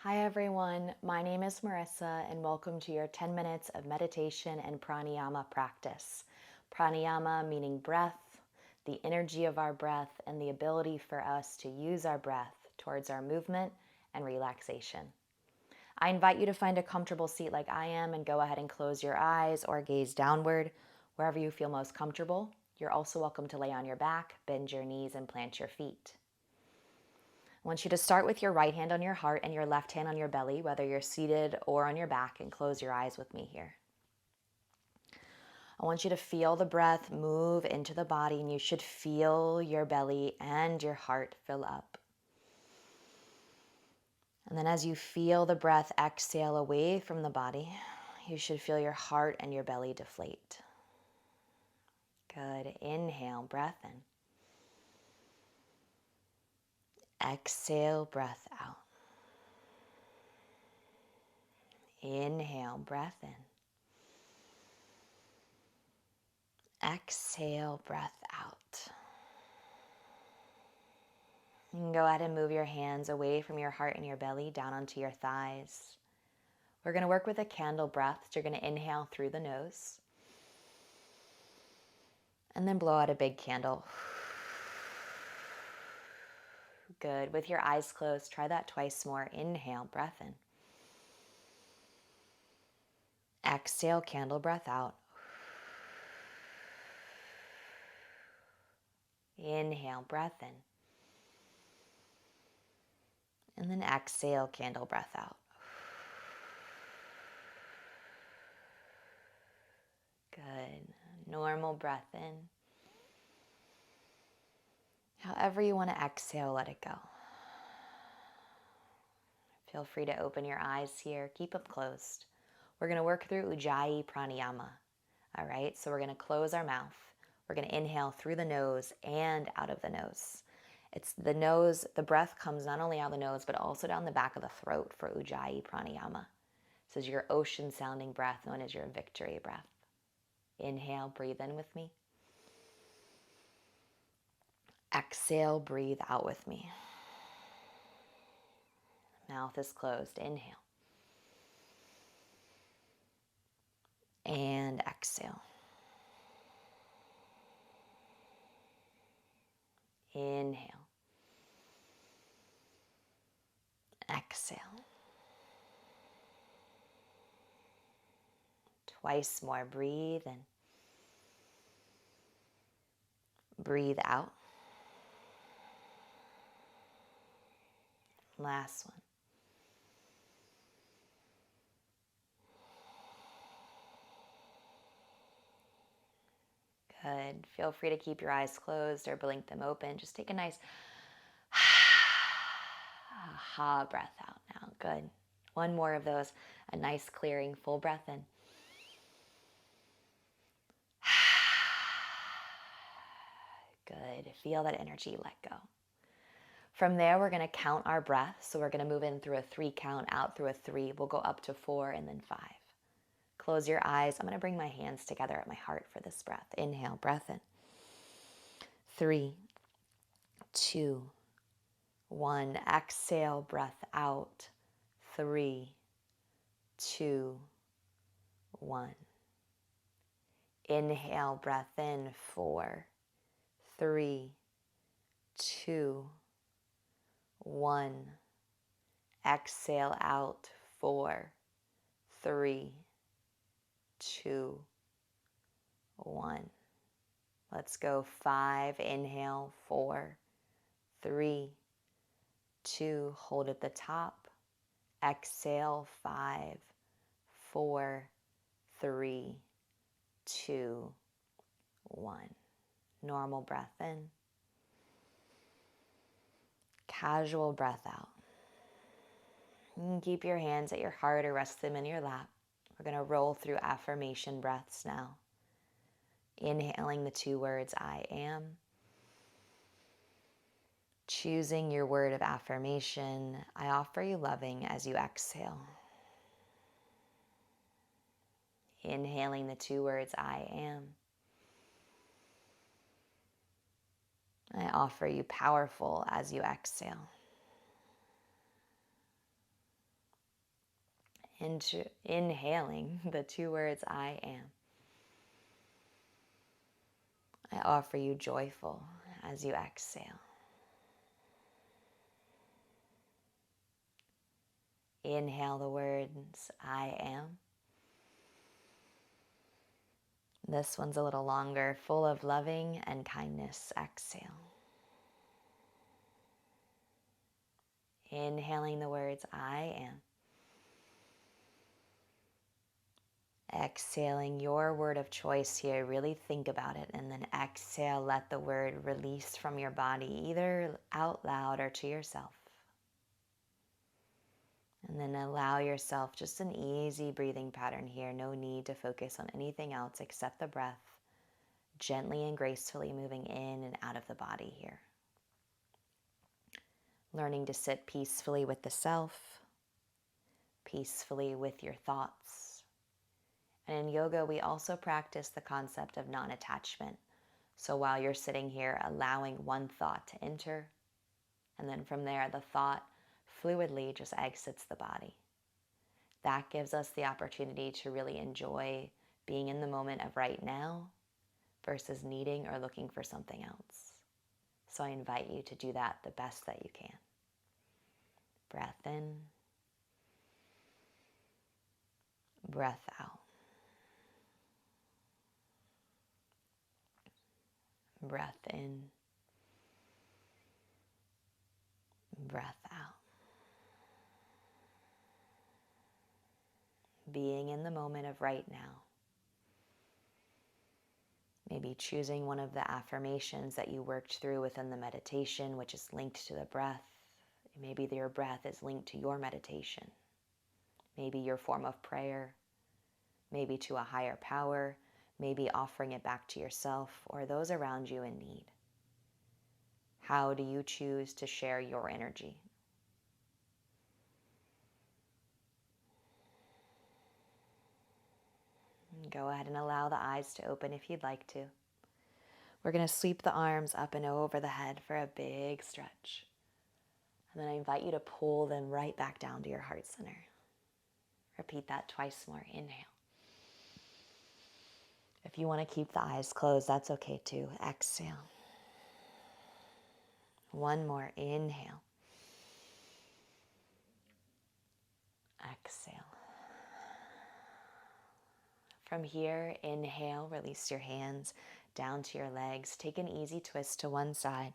Hi everyone, my name is Marissa and welcome to your 10 minutes of meditation and pranayama practice. Pranayama meaning breath, the energy of our breath, and the ability for us to use our breath towards our movement and relaxation. I invite you to find a comfortable seat like I am and go ahead and close your eyes or gaze downward wherever you feel most comfortable. You're also welcome to lay on your back, bend your knees, and plant your feet. I want you to start with your right hand on your heart and your left hand on your belly, whether you're seated or on your back, and close your eyes with me here. I want you to feel the breath move into the body, and you should feel your belly and your heart fill up. And then as you feel the breath exhale away from the body, you should feel your heart and your belly deflate. Good. Inhale, breath in. Exhale, breath out. Inhale, breath in. Exhale, breath out. You can go ahead and move your hands away from your heart and your belly down onto your thighs. We're going to work with a candle breath. So you're going to inhale through the nose and then blow out a big candle. Good. With your eyes closed, try that twice more. Inhale, breath in. Exhale, candle breath out. Inhale, breath in. And then exhale, candle breath out. Good. Normal breath in. However you want to exhale, let it go. Feel free to open your eyes here. Keep them closed. We're going to work through Ujjayi Pranayama. All right, so we're going to close our mouth. We're going to inhale through the nose and out of the nose. It's the nose, the breath comes not only out of the nose, but also down the back of the throat for Ujjayi Pranayama. This is your ocean sounding breath known as your victory breath. Inhale, breathe in with me. Exhale, breathe out with me. Mouth is closed. Inhale. And exhale. Inhale. Exhale. Twice more. Breathe in. Breathe out. Last one. Good. Feel free to keep your eyes closed or blink them open. Just take a nice ha breath out now. Good. One more of those. A nice clearing, full breath in. Good. Feel that energy let go. From there, we're going to count our breath. So we're going to move in through a 3 count, out through a 3. We'll go up to 4 and then 5. Close your eyes. I'm going to bring my hands together at my heart for this breath. Inhale, breath in. 3, 2, 1. Exhale, breath out. 3, 2, 1. Inhale, breath in. 4, 3, 2, 1. Exhale out. 4, 3, 2, 1. Let's go. 5. Inhale. 4, 3, 2. Hold at the top. Exhale. 5, 4, 3, 2, 1. Normal breath in. Casual breath out. You can keep your hands at your heart or rest them in your lap. We're going to roll through affirmation breaths now. Inhaling the 2 words, I am. Choosing your word of affirmation, I offer you loving as you exhale. Inhaling the 2 words, I am. I offer you powerful as you exhale. Into inhaling the two words I am. I offer you joyful as you exhale. Inhale the words I am. This one's a little longer, full of loving and kindness. Exhale. Inhaling the words I am. Exhaling your word of choice here. Really think about it, and then exhale. Let the word release from your body, either out loud or to yourself. And then allow yourself just an easy breathing pattern here. No need to focus on anything else except the breath, gently and gracefully moving in and out of the body here. Learning to sit peacefully with the self, peacefully with your thoughts. And in yoga, we also practice the concept of non-attachment. So while you're sitting here, allowing one thought to enter, and then from there, the thought fluidly just exits the body. That gives us the opportunity to really enjoy being in the moment of right now versus needing or looking for something else. So I invite you to do that the best that you can. Breath in, breath out. Breath in, breath out. Being in the moment of right now. Maybe choosing one of the affirmations that you worked through within the meditation, which is linked to the breath. Maybe your breath is linked to your meditation. Maybe your form of prayer. Maybe to a higher power. Maybe offering it back to yourself or those around you in need. How do you choose to share your energy? Go ahead and allow the eyes to open if you'd like to. We're going to sweep the arms up and over the head for a big stretch. And then I invite you to pull them right back down to your heart center. Repeat that twice more. Inhale. If you want to keep the eyes closed, that's okay too. Exhale. One more. Inhale. Exhale. From here, inhale, release your hands down to your legs. Take an easy twist to one side.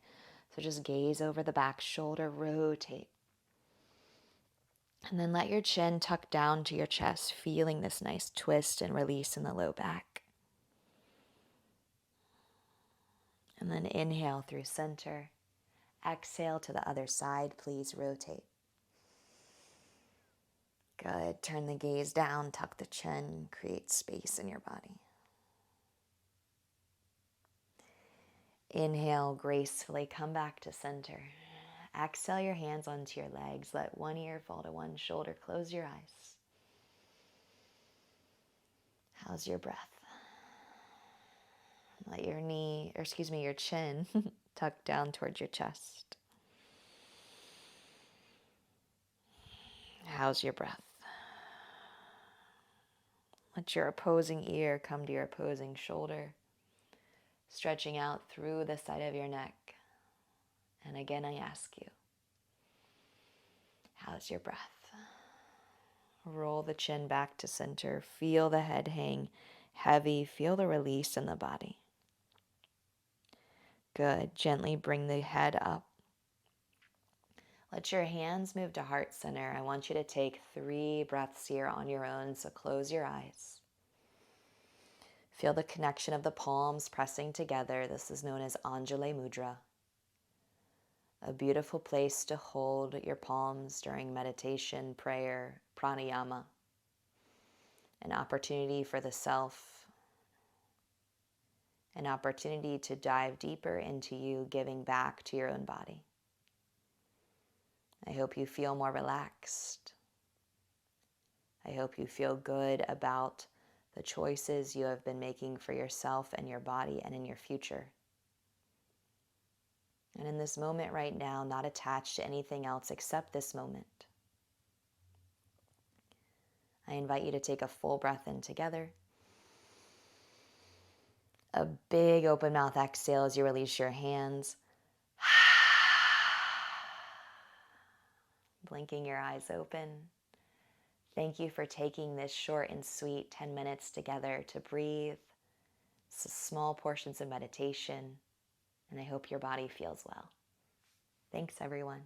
So just gaze over the back shoulder, rotate. And then let your chin tuck down to your chest, feeling this nice twist and release in the low back. And then inhale through center. Exhale to the other side, please rotate. Good. Turn the gaze down, tuck the chin, create space in your body. Inhale, gracefully come back to center. Exhale your hands onto your legs. Let one ear fall to one shoulder. Close your eyes. How's your breath? Let your chin tuck down towards your chest. How's your breath? Let your opposing ear come to your opposing shoulder, stretching out through the side of your neck. And again, I ask you, how's your breath? Roll the chin back to center. Feel the head hang heavy. Feel the release in the body. Good. Gently bring the head up. Let your hands move to heart center. I want you to take 3 breaths here on your own, so close your eyes. Feel the connection of the palms pressing together. This is known as Anjali Mudra. A beautiful place to hold your palms during meditation, prayer, pranayama. An opportunity for the self. An opportunity to dive deeper into you, giving back to your own body. I hope you feel more relaxed. I hope you feel good about the choices you have been making for yourself and your body and in your future. And in this moment right now, not attached to anything else except this moment. I invite you to take a full breath in together. A big open mouth exhale as you release your hands. Blinking your eyes open. Thank you for taking this short and sweet 10 minutes together to breathe. So small portions of meditation, and I hope your body feels well. Thanks, everyone.